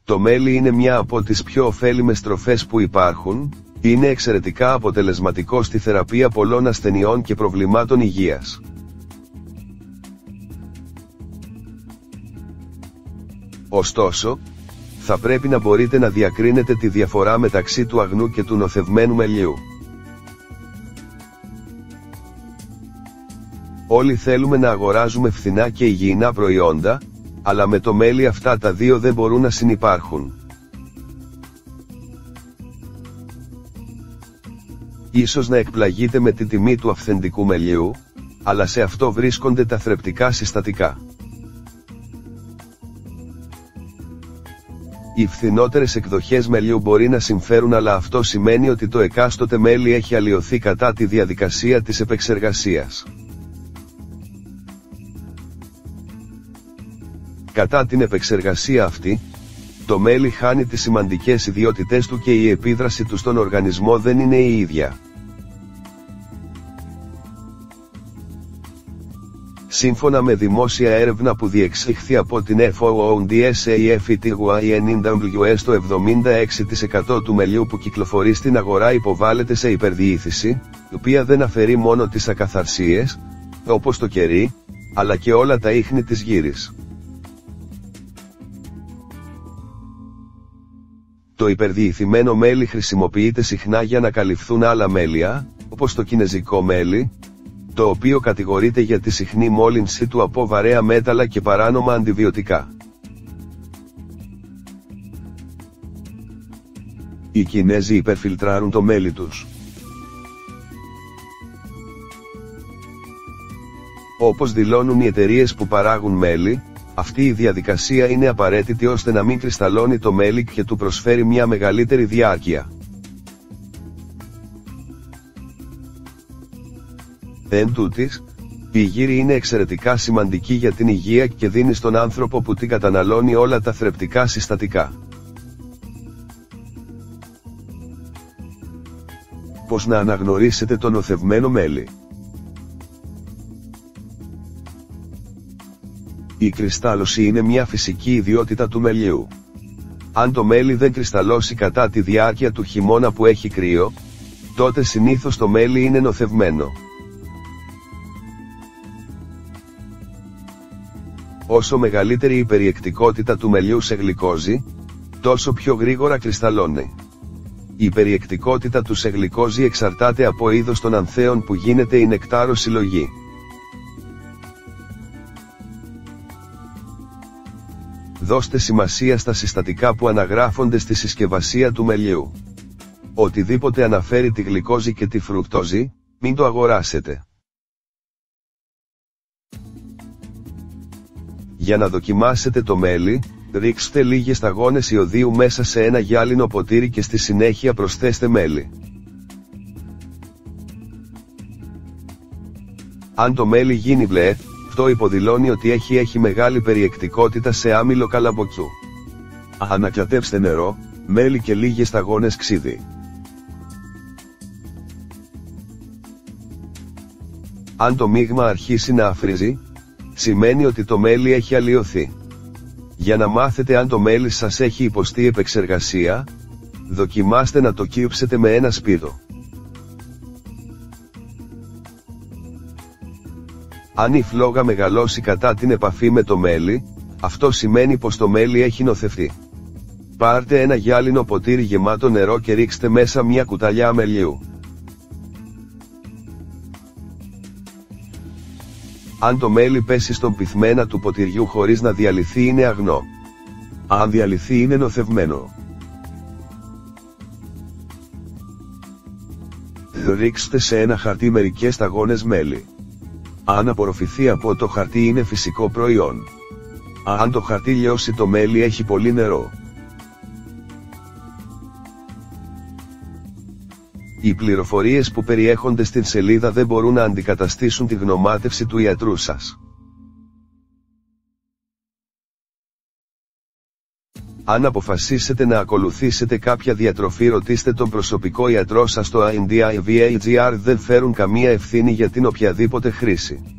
Το μέλι είναι μια από τις πιο ωφέλιμες τροφές που υπάρχουν, είναι εξαιρετικά αποτελεσματικό στη θεραπεία πολλών ασθενειών και προβλημάτων υγείας. Ωστόσο, θα πρέπει να μπορείτε να διακρίνετε τη διαφορά μεταξύ του αγνού και του νοθευμένου μελιού. Όλοι θέλουμε να αγοράζουμε φθηνά και υγιεινά προϊόντα, αλλά με το μέλι αυτά τα δύο δεν μπορούν να συνυπάρχουν. Ίσως να εκπλαγείτε με τη τιμή του αυθεντικού μελιού, αλλά σε αυτό βρίσκονται τα θρεπτικά συστατικά. Οι φθηνότερες εκδοχές μελιού μπορεί να συμφέρουν, αλλά αυτό σημαίνει ότι το εκάστοτε μέλι έχει αλλοιωθεί κατά τη διαδικασία της επεξεργασίας. Κατά την επεξεργασία αυτή, το μέλι χάνει τις σημαντικές ιδιότητές του και η επίδραση του στον οργανισμό δεν είναι η ίδια. Σύμφωνα με δημόσια έρευνα που διεξήχθη από την FOODSAFETYNWS, το 76% του μελιού που κυκλοφορεί στην αγορά υποβάλλεται σε υπερδιήθηση, η οποία δεν αφαιρεί μόνο τις ακαθαρσίες, όπως το κερί, αλλά και όλα τα ίχνη της γύρης. Το υπερδιηθημένο μέλι χρησιμοποιείται συχνά για να καλυφθούν άλλα μέλια, όπως το κινεζικό μέλι, το οποίο κατηγορείται για τη συχνή μόλυνση του από βαρέα μέταλλα και παράνομα αντιβιωτικά. Οι Κινέζοι υπερφιλτράρουν το μέλι τους. Όπως δηλώνουν οι εταιρείες που παράγουν μέλι, αυτή η διαδικασία είναι απαραίτητη ώστε να μην κρυσταλλώνει το μέλι και του προσφέρει μια μεγαλύτερη διάρκεια. Εν τούτης, η γύρι είναι εξαιρετικά σημαντική για την υγεία και δίνει στον άνθρωπο που την καταναλώνει όλα τα θρεπτικά συστατικά. Πώς να αναγνωρίσετε το νοθευμένο μέλι? Η κρυστάλλωση είναι μια φυσική ιδιότητα του μελιού. Αν το μέλι δεν κρυσταλλώσει κατά τη διάρκεια του χειμώνα που έχει κρύο, τότε συνήθως το μέλι είναι νοθευμένο. Όσο μεγαλύτερη η περιεκτικότητα του μελιού σε γλυκόζη, τόσο πιο γρήγορα κρυσταλλώνει. Η περιεκτικότητα του σε γλυκόζη εξαρτάται από είδος των ανθέων που γίνεται η νεκτάροσυλλογή. Δώστε σημασία στα συστατικά που αναγράφονται στη συσκευασία του μελιού. Οτιδήποτε αναφέρει τη γλυκόζη και τη φρουκτόζη, μην το αγοράσετε. Για να δοκιμάσετε το μέλι, ρίξτε λίγες σταγόνες ιωδίου μέσα σε ένα γυάλινο ποτήρι και στη συνέχεια προσθέστε μέλι. Αν το μέλι γίνει μπλε, αυτό υποδηλώνει ότι έχει μεγάλη περιεκτικότητα σε άμυλο καλαμποκιού. Ανακατέψτε νερό, μέλι και λίγες σταγόνες ξύδι. Αν το μείγμα αρχίσει να αφρίζει, σημαίνει ότι το μέλι έχει αλλοιωθεί. Για να μάθετε αν το μέλι σας έχει υποστεί επεξεργασία, δοκιμάστε να το κύψετε με ένα σπίδο. Αν η φλόγα μεγαλώσει κατά την επαφή με το μέλι, αυτό σημαίνει πως το μέλι έχει νοθευτεί. Πάρτε ένα γυάλινο ποτήρι γεμάτο νερό και ρίξτε μέσα μια κουταλιά μελιού. Αν το μέλι πέσει στον πυθμένα του ποτηριού χωρίς να διαλυθεί είναι αγνό. Αν διαλυθεί είναι νοθευμένο. Ρίξτε σε ένα χαρτί μερικές σταγόνες μέλι. Αν απορροφηθεί από το χαρτί είναι φυσικό προϊόν. Αν το χαρτί λιώσει το μέλι έχει πολύ νερό. Οι πληροφορίες που περιέχονται στην σελίδα δεν μπορούν να αντικαταστήσουν τη γνωμάτευση του ιατρού σας. Αν αποφασίσετε να ακολουθήσετε κάποια διατροφή, ρωτήστε τον προσωπικό ιατρό σας. Το INDIVAGR δεν φέρουν καμία ευθύνη για την οποιαδήποτε χρήση.